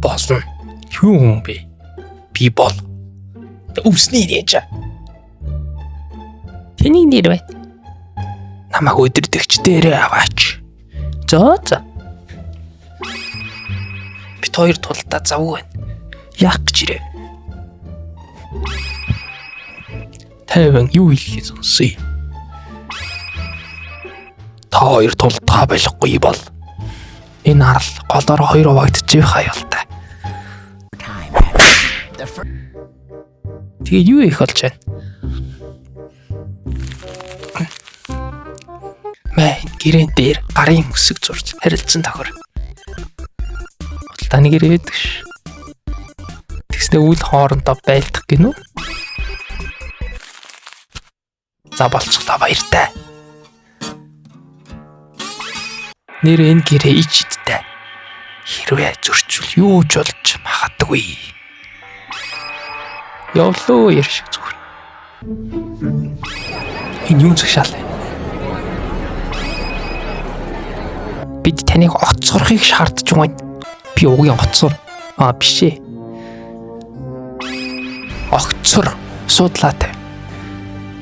Болно. Юу юм бэ? Би бол өвсний нэж. Тэний нэр бай. Намайг өдөрдөгч дээрээ аваач. За. Бид хоёр тулдаа завгүй байна. Яах гэж ирээ? Тайван юу хэлхий сонсъё. Та хоёр тулдаа болохгүй бол энэ арал голоор хоёр хуваагдчих хаяалтай. Тэгээ юу их болж байна? Мэн гэрэн дээр гарын үсэг зурж харилцсан тохор. Таны гэрээ байдаг ш. Тэгснэ үл хоорондоо байлдах гинүү. За болцглоо баяртай. Нэр энэ гэрээ ичдтэй. Хэрвээ зөрчил юу ч болж магадгүй. Явлоо яар шиг зүгээр. Энэ юу зөвшаал. Бид таныг оцсорхыг шаардж байна. Би угийн оцсор. Биш ээ. Огцор судлаатай.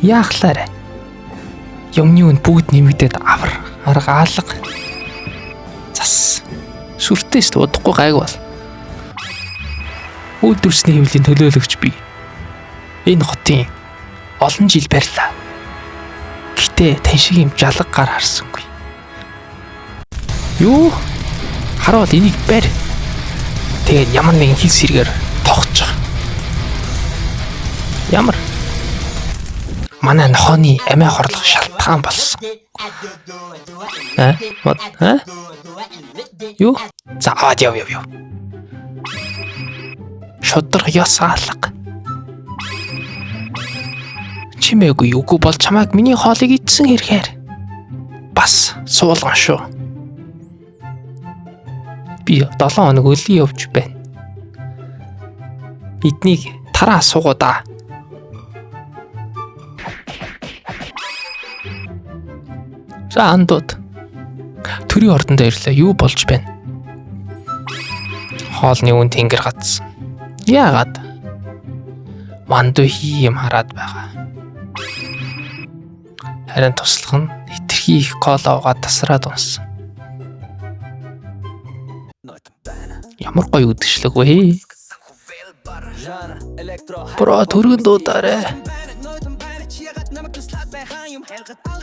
Яахлаарэ. Юмны үн бүгд нэмэгдээд авар арга алга. Зас. Сүртээс удахгүй гайг бол. Үйлдвэрсний хэмжээний төлөөлөгч би. Энэ хотын олон жил барьлаа. Гэтэ тань шиг юм жалга гар харсангүй. Юу? Харуул энийг барь. Тэгээд ямар нэгэн хил сэргээр тогтчих. Ямар? Манай нохооны амиа хорлох шалтгаан болсон. Юу? За яв. Шудраг ёс алга. Чимээгүй үгүй бол чамайг миний хоолыг идсэн хэрхээр бас суулган шүү. Би 7 хоног өлий явж байна. Эднийг тараа суугаа да. За андууд. Төрийн ордонд ирлээ. Юу болж байна? Хоолны үн тэнгэр гацсан. Яагаад? Мандуу хийм хараад байгаа. Харин туслах нь хитрхи их кола угаад тасраад унсан. Ямар гоё үдшилэг вэ? Бро төргөн дуудаарэ.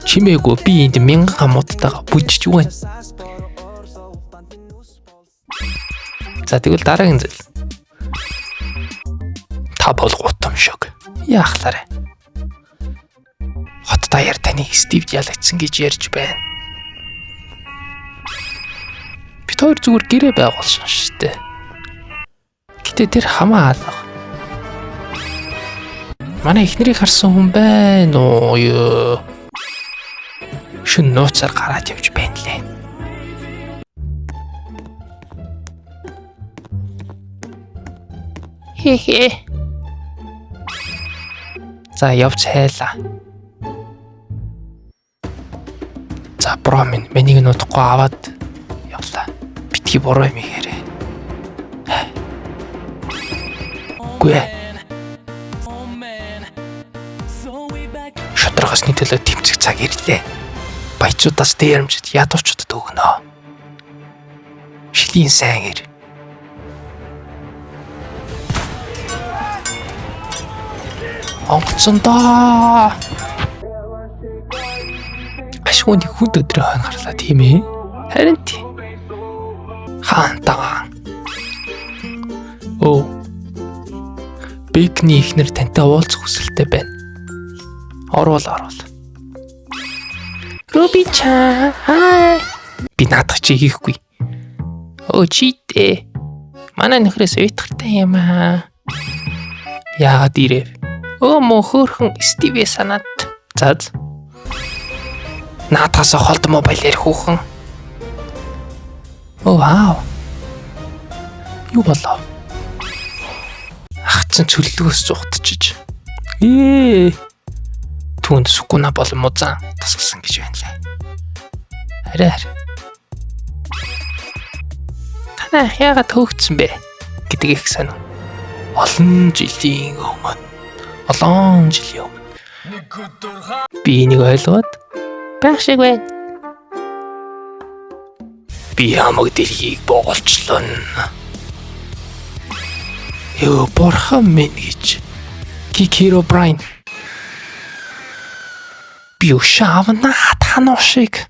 Чимээгүй би энд 1000 хамууттайгаа бүжиж байна. За тэгвэл дараагийн зүйл. Та бол гутамшиг. Яахлаарэ. Хот даяар таныг Стивд ялагдсан гэж ярьж байна. Бид хоёр зүгээр гэрээ байгуулсан штэ. Гэтэ тэр хамаа алга. Манай эхнэрийг харсан хүн байна уу юу? Шүн нууцаар гараад явж байна лээ. Хе. За явж хайлаа. За бро миний нутахгүй аваад явлаа. Битгий буруу юм ихээрээ. Гүй. Шудрагасны төлөө тэмцэх цаг ирлээ. Баячуудаас дээрэмжид ядуучуудад өгнө. Шилийн сайн ир. Онгоцондоо. Ашгүй хүнд өдрөө хангарлаа тийм ээ. Харин тий. Хаантаа. Бэкний ихнэр тантай уулзах хүсэлтэй байна. Орвол. Руби-чан. Хай. Би наадах чи хийхгүй. Читээ. Манай нөхрөөс уйтгартай юм аа. Яагаад ирэв? Мөн хөөрхөн Стиви санаад. Заз. Наадгаас холд мобайл ярих хүүхэн. Вау. Юу болоо? Чин чөллөгөөс зугтчихж. Түүнд сүкуна болон музан тасгсан гэж байна лээ. Хараа. Танаа яагаад хөөгцсөн бэ? гэдэг их сонин. Олон жилийн өмнө би энийг ойлгоод байх шиг байна. Би хамаг дэлхийг боголчлоо. Ёо бурхан минь гэж Кикиро Брайн. Би ушаавна танаа шиг.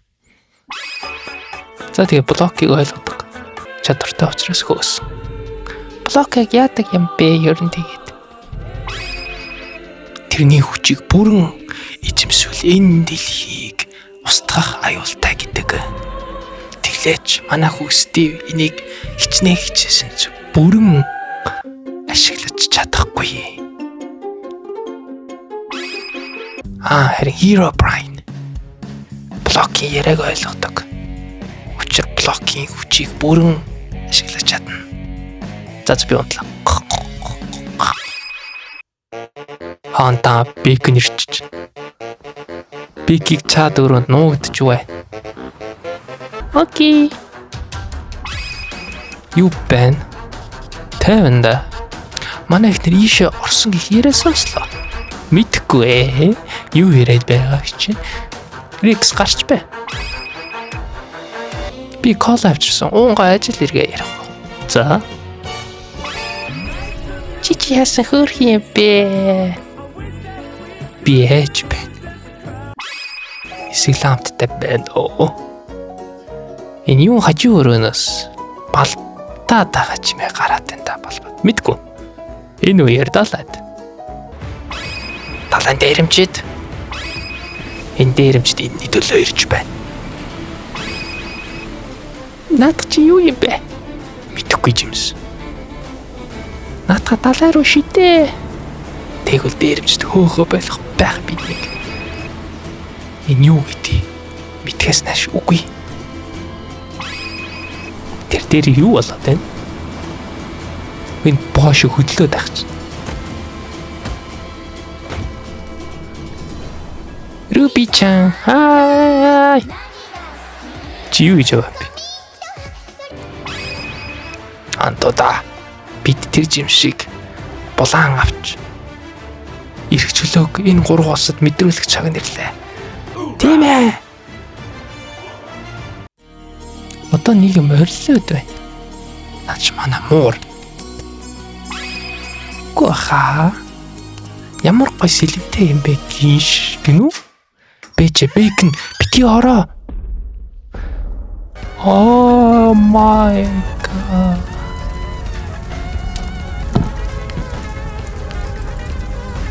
За тэгээ блокийг ойлгодог. Чадвартай учраас хөөсөн. Блокийг яадаг юм бэ ерөн тэгээд. Тэрний хүчийг бүрэн эзэмсвэл энэ дэлхийг устгах аюултай гэдэг. Тэглээч манай хүү Стив энийг хичээсэн ч бүрэн ашиглаж чадахгүй. Харин Hero Brian блокийн яриаг ойлгодог. Учир блокийн хүчийг бүрэн ашиглаж чадна. За би унтлаа. Хаантаа Биг нэрчиж. Бигийг цаад өрөөнд нуугдж вэ? Окей. Юу бэн? Тэвэнда. Манай ихнэр ийшээ орсон гэх яриа сонслоо. Мэдхгүй ээ. Юу яриад байгаа чинь? Рикс гарч бай. Би кол авчирсан. Уунгаа ажил иргээ ярих. За. Чи яасан хөрх юм бэ? Би ээж байна. Силамттай байна оо. Энэ юу хажуу өрөөнөөс балтаа дага чимээ гараад энэ балбад. Мэдгүй. Энэ үеэр далаад. Талан дээрэмчид. Энэ дээрэмчид энэний төлөө ирж байна. Наад чи юу юм бэ? Мэдхгүй жимс. Наадха талаа руу шидэ. Тэгвэл дээрэмчд хөөхөө болох байх биднийг. Энэ юу гэдэг? Мэдхээс нааш үгүй. Тэр дээр юу болоод байна? Энэ боош хөдлөөд байх чинь. Руби-чан, хай. Чи юу гэж байгаа бэ? Антода бид тэр жимшиг булаан авч ирэх чөлөөг энэ гурван улсад мэдрүүлэх цаг нэрлээ. Тийм ээ. Одоо нэг юм орилоод байна. Наач манай муур. Гуха. Ямар гой сэлэнтэй юм бэ гинш гинүү? Бэчэ бэкэн бити ороо. Oh my god.